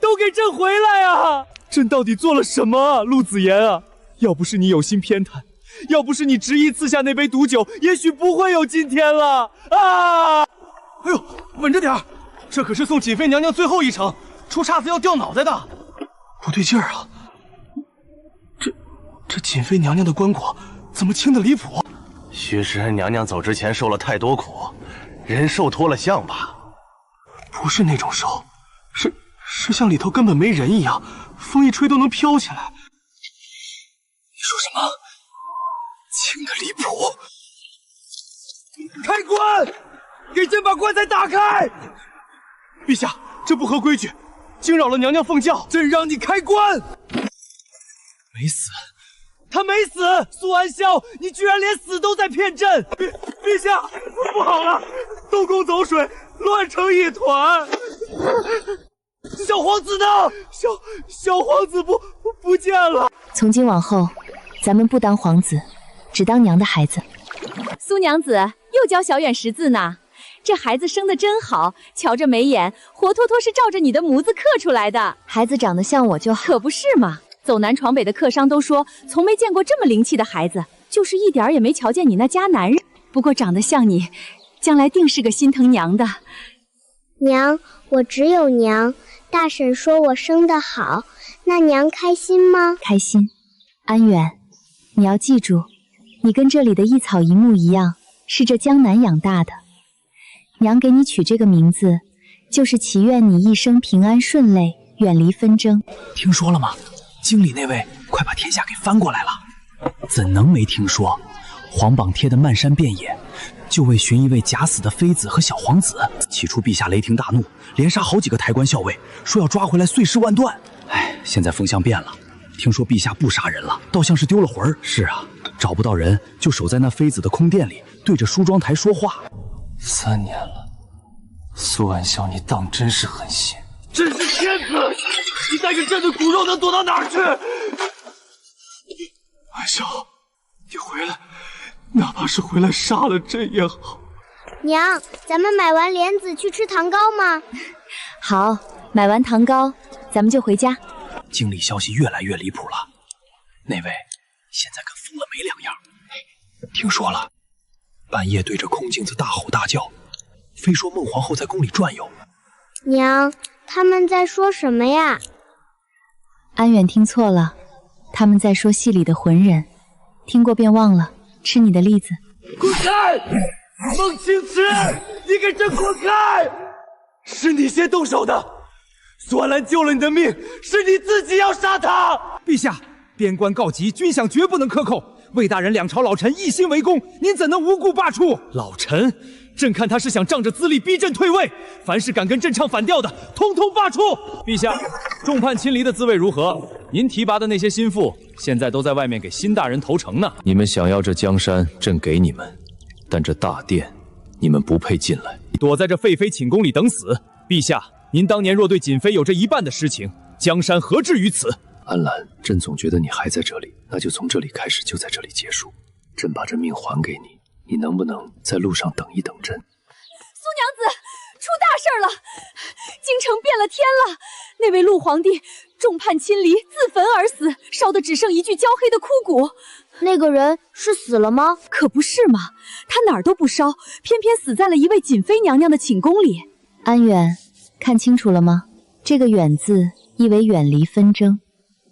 S3: 都给朕回来啊！朕到底做了什么啊，陆子言啊？要不是你有心偏袒，要不是你执意赐下那杯毒酒，也许不会有今天了啊！
S5: 哎呦，稳着点儿，这可是送瑾妃娘娘最后一程，出岔子要掉脑袋的。不对劲儿啊！这瑾妃娘娘的棺椁怎么轻的离谱？
S10: 薛氏恩娘娘走之前受了太多苦，人寿脱了相吧？
S5: 不是那种寿，是像里头根本没人一样，风一吹都能飘起来。
S8: 你说什么？轻的离谱！
S3: 开棺！给朕把棺材打开！
S5: 陛下，这不合规矩，惊扰了娘娘奉教。
S3: 朕让你开棺！
S8: 没死。
S3: 他没死，苏安萧，你居然连死都在骗朕！
S5: 陛下，不好了，东宫走水，乱成一团。
S3: 小皇子呢？小皇子不见了。
S9: 从今往后，咱们不当皇子，只当娘的孩子。
S1: 苏娘子又教小远识字呢，这孩子生得真好，瞧这眉眼，活脱脱是照着你的模子刻出来的。
S9: 孩子长得像我就好，
S1: 可不是嘛？走南闯北的客商都说，从没见过这么灵气的孩子，就是一点儿也没瞧见你那家男人。不过长得像你，将来定是个心疼娘的。
S11: 娘，我只有娘。大婶说我生得好，那娘开心吗？
S9: 开心。安远，你要记住，你跟这里的一草一木一样，是这江南养大的。娘给你取这个名字，就是祈愿你一生平安顺累，远离纷争。
S6: 听说了吗？京里那位快把天下给翻过来了，怎能没听说？皇榜贴的漫山遍野，就为寻一位假死的妃子和小皇子。起初陛下雷霆大怒，连杀好几个抬棺校尉，说要抓回来碎尸万段。哎，现在风向变了，听说陛下不杀人了，倒像是丢了魂儿。是啊，找不到人，就守在那妃子的宫殿里，对着梳妆台说话。
S8: 3年了，苏安萧，你当真是狠心！
S3: 朕是天子，你带着朕的骨肉能躲到哪儿去？
S5: 安萧，你回来，哪怕是回来杀了朕也好。
S11: 娘，咱们买完莲子去吃糖糕吗？
S9: 好，买完糖糕，咱们就回家。
S6: 京里消息越来越离谱了，那位现在跟疯了没两样。听说了，半夜对着空镜子大吼大叫，非说孟皇后在宫里转悠。
S11: 娘，他们在说什么呀？
S9: 安远听错了，他们在说戏里的浑人，听过便忘了。吃你的栗子。
S3: 滚开！孟青池，你给朕滚开！是你先动手的，苏安澜救了你的命，是你自己要杀他。陛下，边关告急，军饷绝不能克扣。魏大人两朝老臣一心为公，您怎能无故罢黜？老臣，朕看他是想仗着资历逼朕退位，凡是敢跟朕唱反调的，通通罢黜。陛下，众叛亲离的滋味如何？您提拔的那些心腹，现在都在外面给辛大人投诚呢。
S2: 你们想要这江山，朕给你们，但这大殿，你们不配进来。
S3: 躲在这废妃寝宫里等死。陛下，您当年若对瑾妃有这一半的诗情，江山何至于此？
S2: 安澜，朕总觉得你还在这里，那就从这里开始，就在这里结束。朕把这命还给你，你能不能在路上等一等朕？
S1: 苏娘子，出大事了！京城变了天了！那位陆皇帝众叛亲离，自焚而死，烧得只剩一具焦黑的枯骨。
S11: 那个人是死了吗？
S1: 可不是嘛，他哪儿都不烧，偏偏死在了一位瑾妃娘娘的寝宫里。
S9: 安远，看清楚了吗？这个远字意为远离纷争，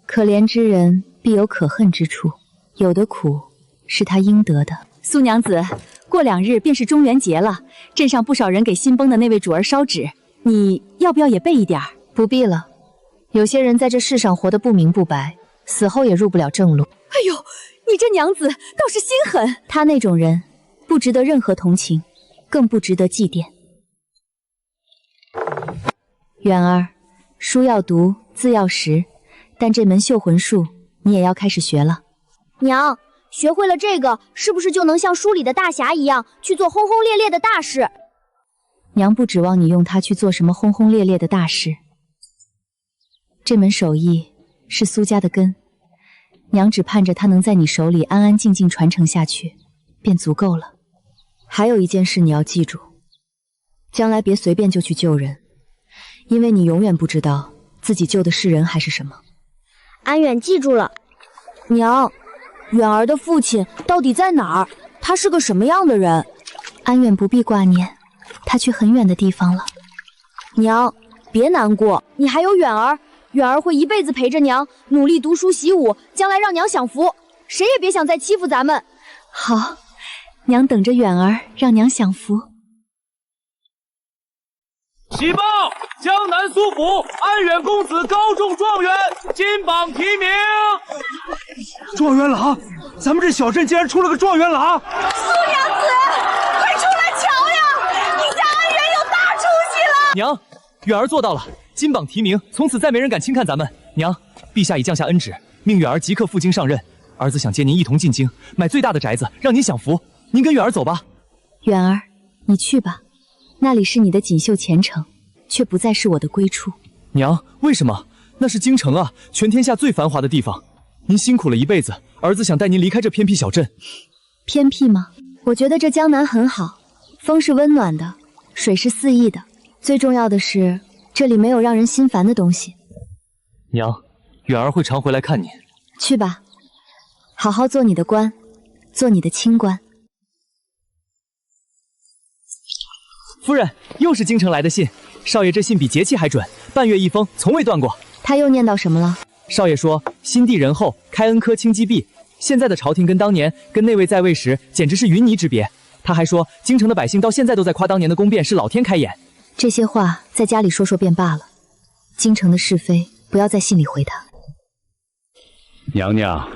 S9: 可怜之人必有可恨之处，有的苦是他应得的。
S1: 苏娘子，过2日便是中元节了，镇上不少人给新崩的那位主儿烧纸，你要不要也备一点儿？
S9: 不必了，有些人在这世上活得不明不白，死后也入不了正路。
S1: 哎呦，你这娘子倒是心狠！
S9: 他那种人，不值得任何同情，更不值得祭奠。远儿，书要读，字要识，但这门绣魂术你也要开始学了。
S11: 娘，学会了这个，是不是就能像书里的大侠一样，去做轰轰烈烈的大事？
S9: 娘不指望你用它去做什么轰轰烈烈的大事。这门手艺是苏家的根，娘只盼着它能在你手里安安静静传承下去，便足够了。还有一件事你要记住，将来别随便就去救人，因为你永远不知道自己救的是人还是什么。
S11: 安远记住了。
S12: 娘，远儿的父亲到底在哪儿？他是个什么样的人？
S9: 安远不必挂念，他去很远的地方了。
S12: 娘，别难过，你还有远儿，远儿会一辈子陪着娘，努力读书习武，将来让娘享福。谁也别想再欺负咱们。
S9: 好，娘等着远儿让娘享福。
S3: 喜报！江南苏府安远公子高中状元，金榜题名。
S5: 状元郎，咱们这小镇竟然出了个状元郎！
S1: 苏娘子，快出来瞧呀！你家安远有大出息了！
S8: 娘，远儿做到了，金榜题名，从此再没人敢轻看咱们。娘，陛下已降下恩旨，命远儿即刻赴京上任。儿子想接您一同进京，买最大的宅子，让您享福。您跟远儿走吧。
S9: 远儿，你去吧，那里是你的锦绣前程，却不再是我的归处。
S8: 娘，为什么？那是京城啊，全天下最繁华的地方。您辛苦了一辈子，儿子想带您离开这偏僻小镇。
S9: 偏僻吗？我觉得这江南很好，风是温暖的，水是肆意的，最重要的是这里没有让人心烦的东西。
S8: 娘，远儿会常回来看您。
S9: 去吧，好好做你的官，做你的清官。
S8: 夫人，又是京城来的信，少爷这信比节气还准，半月一封，从未断过。
S9: 他又念叨什么了？
S8: 少爷说新帝仁厚，开恩科清积弊，现在的朝廷跟当年跟那位在位时简直是云泥之别。他还说京城的百姓到现在都在夸当年的宫变是老天开眼。
S9: 这些话在家里说说便罢了，京城的是非不要在信里回他。
S6: 娘娘，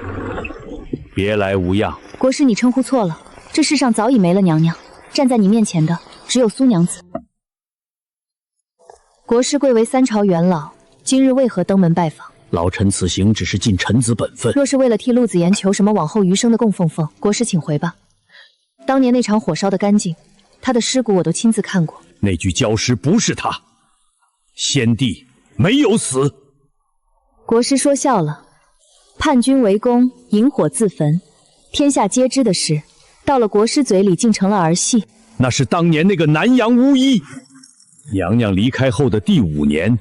S6: 别来无恙。
S9: 国师，你称呼错了，这世上早已没了娘娘，站在你面前的只有苏娘子。国师贵为三朝元老，今日为何登门拜访？
S6: 老臣此行只是尽臣子本分。
S9: 若是为了替陆子言求什么往后余生的供奉奉，国师请回吧。当年那场火烧得干净，他的尸骨我都亲自看过。
S6: 那具焦尸不是他，先帝没有死。
S9: 国师说笑了，叛军围攻，引火自焚，天下皆知的事，到了国师嘴里竟成了儿戏。
S6: 那是当年那个南阳巫医。娘娘离开后的第5年，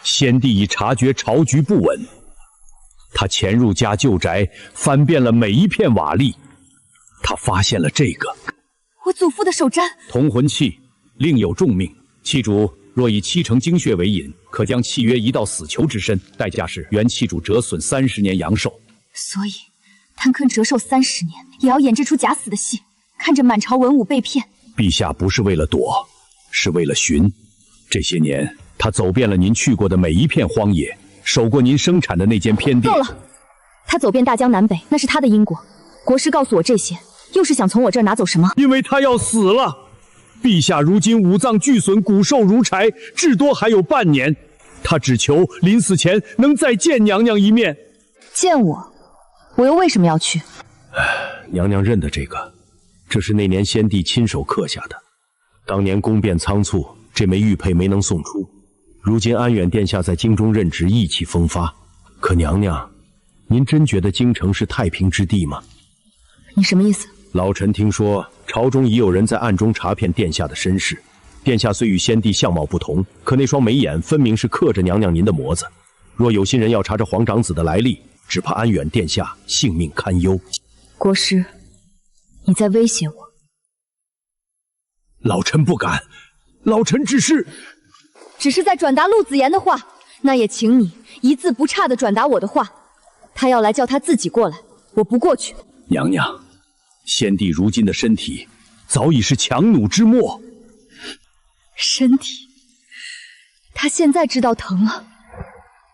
S6: 先帝已察觉朝局不稳，他潜入家旧宅，翻遍了每一片瓦砾，他发现了这个
S1: 我祖父的手砧。
S6: 同魂器，另有重命，器主若以7成精血为引，可将契约移到死囚之身，代价是原器主折损30年阳寿。
S1: 所以贪坑折寿30年，也要演这出假死的戏，看着满朝文武被骗。
S6: 陛下不是为了躲，是为了寻。这些年，他走遍了您去过的每一片荒野，守过您生产的那间偏殿。
S9: 够了！他走遍大江南北，那是他的因果。国师告诉我这些，又是想从我这儿拿走什么？
S6: 因为他要死了。陛下如今五脏俱损，骨瘦如柴，至多还有半年。他只求临死前能再见娘娘一面。
S9: 见我？我又为什么要去？
S6: 娘娘认得这个，这是那年先帝亲手刻下的。当年宫变仓促，这枚玉佩没能送出。如今安远殿下在京中任职，意气风发。可娘娘，您真觉得京城是太平之地吗？
S9: 你什么意思？
S6: 老臣听说朝中已有人在暗中查遍殿下的身世，殿下虽与先帝相貌不同，可那双眉眼分明是刻着娘娘您的模子。若有心人要查这皇长子的来历，只怕安远殿下性命堪忧。
S9: 国师，你在威胁我？
S6: 老臣不敢，老臣只是
S9: 在转达陆子言的话。那也请你一字不差地转达我的话。他要来，叫他自己过来，我不过去。
S6: 娘娘，先帝如今的身体早已是强弩之末。
S9: 身体？他现在知道疼了。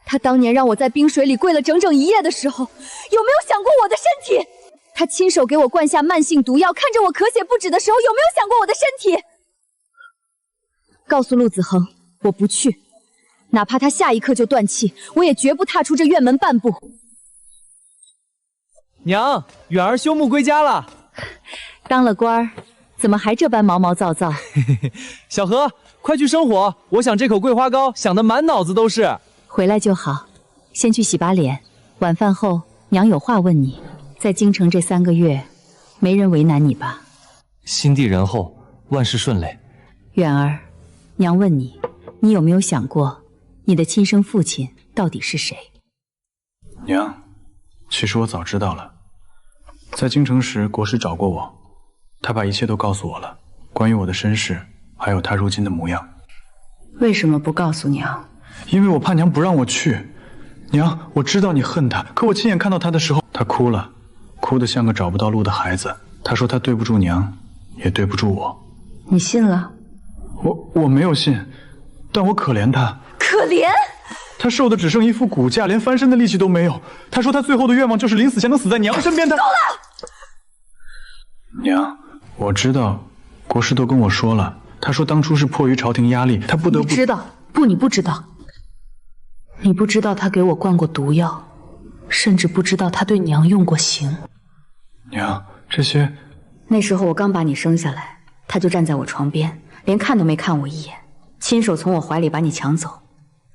S9: 他当年让我在冰水里跪了整整1夜的时候，有没有想过我的身体？他亲手给我灌下慢性毒药，看着我咳血不止的时候，有没有想过我的身体？告诉陆子恒，我不去，哪怕他下一刻就断气，我也绝不踏出这院门半步。
S8: 娘，远儿休沐归家了。
S9: 当了官儿，怎么还这般毛毛躁躁？
S8: 小何，快去生火！我想这口桂花糕想得满脑子都是。
S9: 回来就好，先去洗把脸。晚饭后，娘有话问你。在京城这3个月，没人为难你吧？
S8: 心地仁厚，万事顺遂。
S9: 远儿，娘问你，你有没有想过，你的亲生父亲到底是谁？
S5: 娘，其实我早知道了。在京城时，国师找过我，他把一切都告诉我了，关于我的身世，还有他如今的模样。
S9: 为什么不告诉娘？
S5: 因为我怕娘不让我去。娘，我知道你恨他，可我亲眼看到他的时候，他哭了，哭得像个找不到路的孩子。他说他对不住娘，也对不住我。
S9: 你信了？
S5: 我没有信，但我可怜他。
S9: 可怜？
S5: 他瘦的只剩一副骨架，连翻身的力气都没有。他说他最后的愿望就是临死前能死在娘身边。他够了！娘，我知道，国师都跟我说了。他说当初是迫于朝廷压力，他不得不。
S9: 你知道？不，你不知道。你不知道他给我灌过毒药，甚至不知道他对娘用过刑。
S5: 娘，这些……
S9: 那时候我刚把你生下来，他就站在我床边，连看都没看我一眼，亲手从我怀里把你抢走，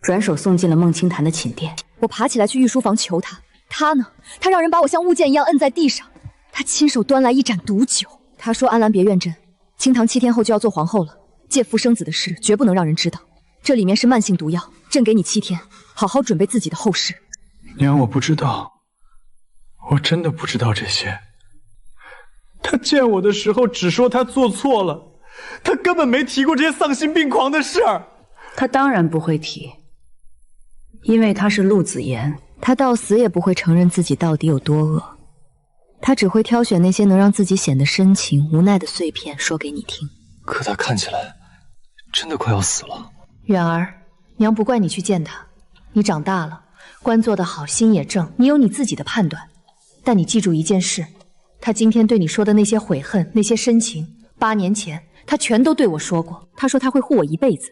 S9: 转手送进了孟清潭的寝殿。我爬起来去御书房求他，他呢？他让人把我像物件一样摁在地上。他亲手端来一盏毒酒，他说安澜别怨朕，清堂7天后就要做皇后了，借腹生子的事绝不能让人知道。这里面是慢性毒药，朕给你7天，好好准备自己的后事。
S5: 娘，我不知道，我真的不知道这些。他见我的时候只说他做错了，他根本没提过这些丧心病狂的事儿。
S9: 他当然不会提，因为他是陆子言，他到死也不会承认自己到底有多恶，他只会挑选那些能让自己显得深情无奈的碎片说给你听。
S8: 可他看起来真的快要死了。
S9: 远儿，娘不怪你去见他，你长大了，官做得好，心也正，你有你自己的判断。但你记住一件事，他今天对你说的那些悔恨，那些深情，8年前他全都对我说过。他说他会护我一辈子，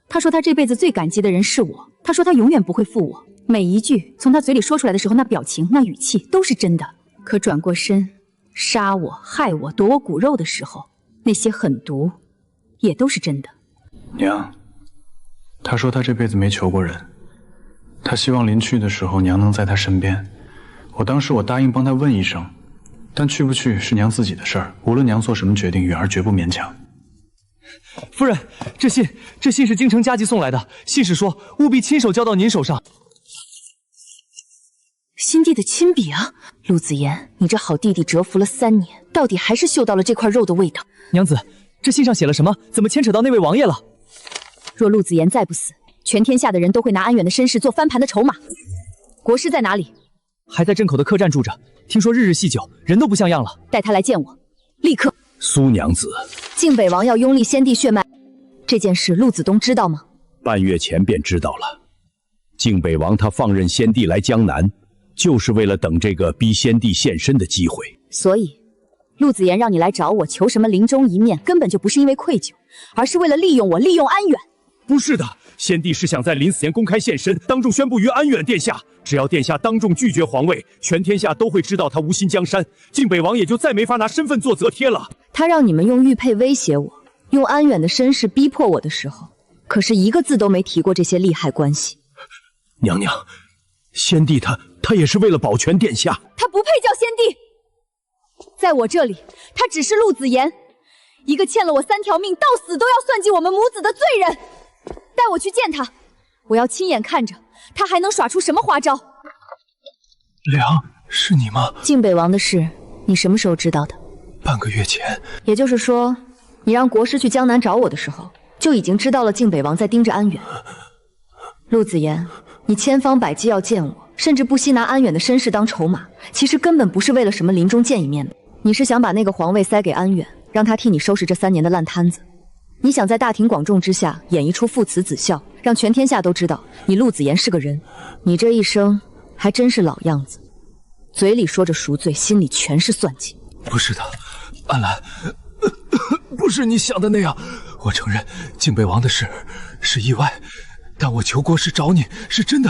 S9: 他说他这辈子最感激的人是我，他说他永远不会负我。每一句从他嘴里说出来的时候，那表情那语气都是真的。可转过身杀我害我夺我骨肉的时候，那些狠毒也都是真的。
S5: 娘，他说他这辈子没求过人，他希望临去的时候娘能在他身边。当时我答应帮他问一声，但去不去是娘自己的事儿，无论娘做什么决定，远儿绝不勉强。
S8: 夫人，这信是京城加急送来的，信是说务必亲手交到您手上。
S9: 新帝的亲笔啊！陆子言，你这好弟弟蛰伏了3年，到底还是嗅到了这块肉的味道。
S8: 娘子，这信上写了什么？怎么牵扯到那位王爷了？
S9: 若陆子言再不死，全天下的人都会拿安远的身世做翻盘的筹码。国师在哪里？
S8: 还在镇口的客栈住着，听说日日酗酒，人都不像样了。
S9: 带他来见我，立刻。
S6: 苏娘子，
S9: 靖北王要拥立先帝血脉，这件事陆子东知道吗？
S6: 半月前便知道了。靖北王他放任先帝来江南，就是为了等这个逼先帝现身的机会。
S9: 所以，陆子言让你来找我求什么临终一面，根本就不是因为愧疚，而是为了利用我，利用安远。
S3: 不是的，先帝是想在临死前公开现身，当众宣布于安远殿下。只要殿下当众拒绝皇位，全天下都会知道他无心江山，靖北王也就再没法拿身份做则贴了。
S9: 他让你们用玉佩威胁我，用安远的身世逼迫我的时候，可是一个字都没提过这些利害关系。
S6: 娘娘，先帝他也是为了保全殿下。
S9: 他不配叫先帝，在我这里，他只是陆子言，
S1: 一个欠了我3条命，到死都要算计我们母子的罪人。带我去见他，我要亲眼看着他还能耍出什么花招。
S5: 凉，是你吗？
S9: 靖北王的事，你什么时候知道的？
S5: 半个月前。
S9: 也就是说，你让国师去江南找我的时候，就已经知道了靖北王在盯着安远。陆子言，你千方百计要见我，甚至不惜拿安远的身世当筹码，其实根本不是为了什么临终见一面的。你是想把那个皇位塞给安远，让他替你收拾这3年的烂摊子。你想在大庭广众之下演一出父慈子孝，让全天下都知道你陆子言是个人。你这一生还真是老样子，嘴里说着赎罪，心里全是算计。
S5: 不是的，安澜，不是你想的那样。我承认靖北王的事是意外，但我求国师找你是真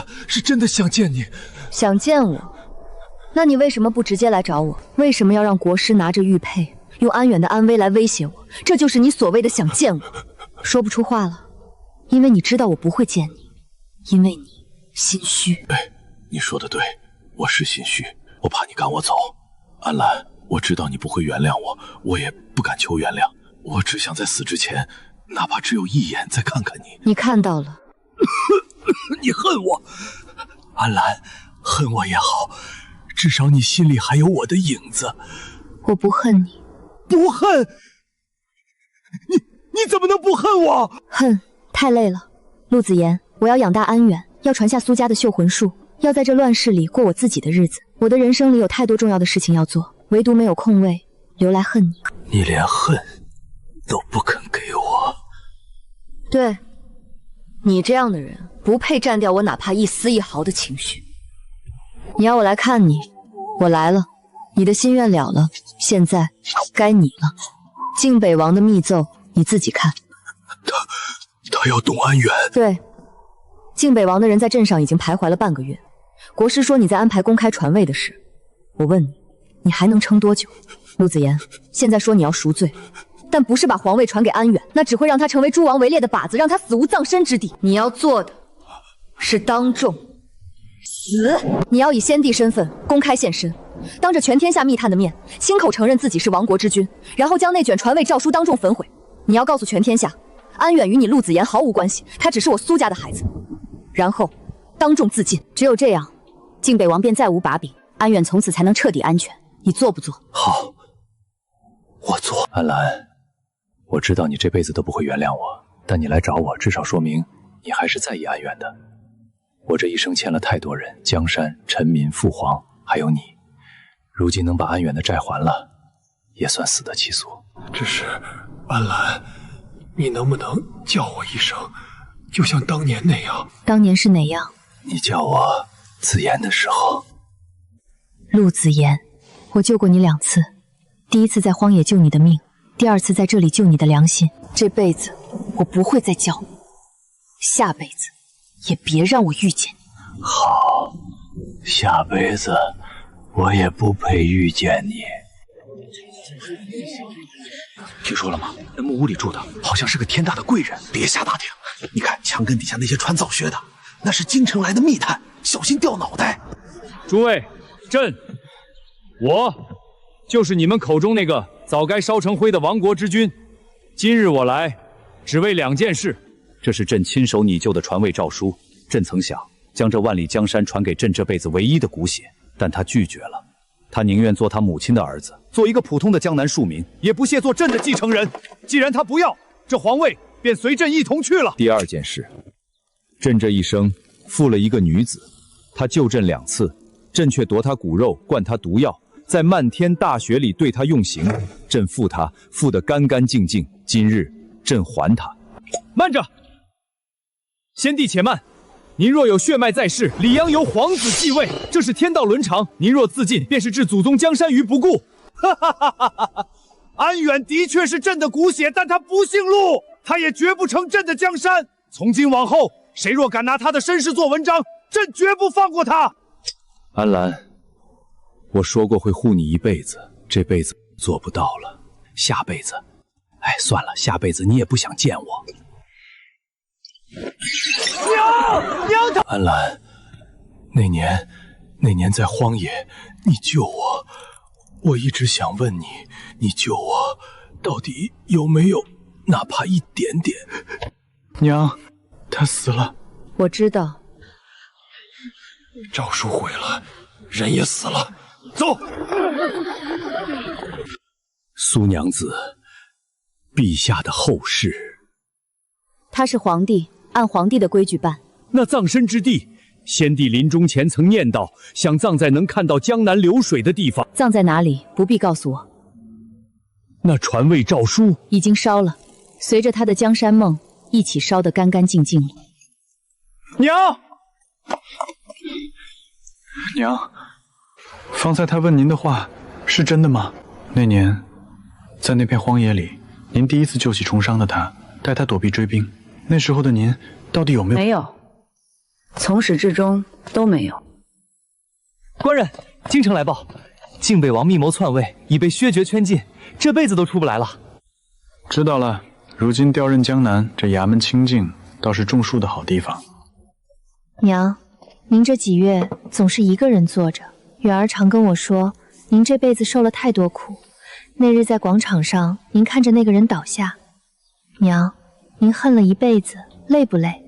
S5: 的想见你。
S9: 想见我？那你为什么不直接来找我？为什么要让国师拿着玉佩，用安远的安危来威胁我？这就是你所谓的想见我？说不出话了，因为你知道我不会见你，因为你心虚。
S7: 哎，你说的对，我是心虚，我怕你赶我走。安澜，我知道你不会原谅我，我也不敢求原谅，我只想在死之前，哪怕只有一眼再看看你。
S9: 你看到了。
S5: 你恨我，安澜，恨我也好，至少你心里还有我的影子。
S9: 我不恨你。
S5: 不恨？你怎么能不恨我？
S9: 恨，太累了。陆子言，我要养大安远，要传下苏家的绣魂术，要在这乱世里过我自己的日子。我的人生里有太多重要的事情要做，唯独没有空位留来恨你。
S5: 你连恨都不肯给我。
S9: 对，你这样的人不配占掉我哪怕一丝一毫的情绪。你要我来看你，我来了，你的心愿了了，现在该你了。靖北王的密奏你自己看。
S5: 他要动安远。对，
S9: 靖北王的人在镇上已经徘徊了半个月，国师说你在安排公开传位的事，我问你，你还能撑多久？陆子言，现在说你要赎罪，但不是把皇位传给安远，那只会让他成为诸王围猎的靶子，让他死无葬身之地。你要做的是当众死，你要以先帝身份公开现身，当着全天下密探的面，亲口承认自己是亡国之君，然后将那卷传位诏书当众焚毁。你要告诉全天下，安远与你陆子言毫无关系，他只是我苏家的孩子，然后当众自尽。只有这样，靖北王便再无把柄，安远从此才能彻底安全。你做不做？
S5: 好，我做。
S2: 安澜，我知道你这辈子都不会原谅我，但你来找我，至少说明你还是在意安远的。我这一生欠了太多人，江山、臣民、父皇，还有你，如今能把安远的债还了，也算死得其所。
S5: 只是，安澜，你能不能叫我一声，就像当年那样？
S9: 当年是哪样？
S5: 你叫我子言的时候。
S9: 陆子言，我救过你2次，第一次在荒野救你的命，第2次在这里救你的良心。这辈子我不会再叫你，下辈子也别让我遇见你。
S5: 好，下辈子我也不配遇见你。听说了吗？那木屋里住的好像是个天大的贵人，别瞎打听。你看墙根底下那些穿凿靴的，那是京城来的密探，小心掉脑袋。
S3: 诸位，朕，我就是你们口中那个早该烧成灰的亡国之君。今日我来，只为2件事。
S2: 这是朕亲手拟就的传位诏书，朕曾想将这万里江山传给朕这辈子唯一的骨血，但他拒绝了。他宁愿做他母亲的儿子，做一个普通的江南庶民，也不屑做朕的继承人。既然他不要，这皇位便随朕一同去了。第2件事，朕这一生负了一个女子，她救朕2次，朕却夺她骨肉，灌她毒药，在漫天大雪里对她用刑，朕负她，负得干干净净。今日朕还她。
S3: 慢着，先帝且慢。您若有血脉在世，理应由皇子继位，这是天道伦常。您若自尽，便是置祖宗江山于不顾。哈哈哈哈哈！安远的确是朕的骨血，但他不姓陆，他也绝不成朕的江山。从今往后，谁若敢拿他的身世做文章，朕绝不放过他。
S2: 安澜，我说过会护你一辈子，这辈子做不到了，下辈子，算了，下辈子你也不想见我。
S3: 娘他！
S5: 安澜，那年在荒野，你救我，我一直想问你，你救我
S4: 到底有没有哪怕一点点？
S5: 娘，他死了。
S9: 我知道。
S4: 诏书毁了，人也死了。走。
S6: 苏娘子，陛下的后事。
S9: 他是皇帝，按皇帝的规矩办。
S3: 那葬身之地，先帝临终前曾念叨，想葬在能看到江南流水的地方。
S9: 葬在哪里，不必告诉我。
S3: 那传位诏书
S9: 已经烧了，随着他的江山梦一起烧得干干净净了。
S5: 娘，娘，方才他问您的话是真的吗？那年，在那片荒野里，您第一次救起重伤的他，带他躲避追兵。那时候的您，到底有没有？
S13: 没有，从始至终都没有。
S8: 官人，京城来报，靖北王密谋篡位，已被削爵圈禁，这辈子都出不来了。
S5: 知道了。如今调任江南，这衙门清静，倒是种树的好地方。
S12: 娘，您这几月总是一个人坐着。远儿常跟我说，您这辈子受了太多苦。那日在广场上，您看着那个人倒下，娘，您恨了一辈子，累不累？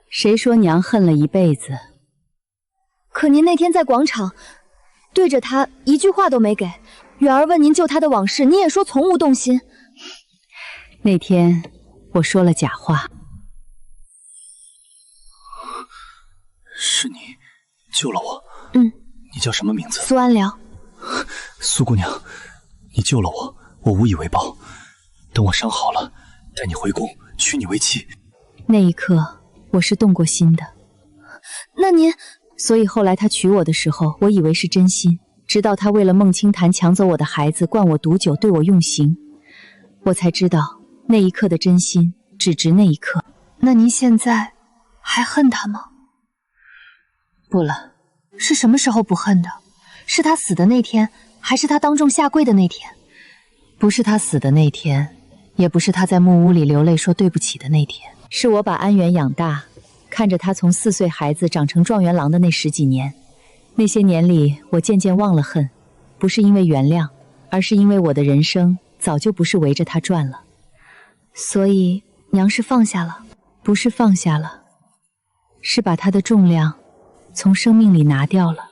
S9: 谁说娘恨了一辈子？
S12: 可您那天在广场，对着他一句话都没给。远儿问您救他的往事，你也说从无动心。
S9: 那天我说了假话。
S4: 是你救了我。你叫什么名字？
S12: 苏安辽。
S4: 苏姑娘，你救了我，我无以为报。等我伤好了，带你回宫，娶你为妻。
S9: 那一刻，我是动过心的。
S12: 那您……
S9: 所以后来他娶我的时候，我以为是真心。直到他为了孟清潭抢走我的孩子，灌我毒酒，对我用刑，我才知道那一刻的真心只值那一刻。
S12: 那您现在还恨他吗？
S9: 不了。
S12: 是什么时候不恨的？是他死的那天，还是他当众下跪的那天？
S9: 不是他死的那天，也不是他在木屋里流泪说对不起的那天，是我把安源养大，看着他从4岁孩子长成状元郎的那10几年。那些年里，我渐渐忘了恨，不是因为原谅，而是因为我的人生早就不是围着他转了。
S12: 所以娘是放下了？
S9: 不是放下了，是把他的重量从生命里拿掉了。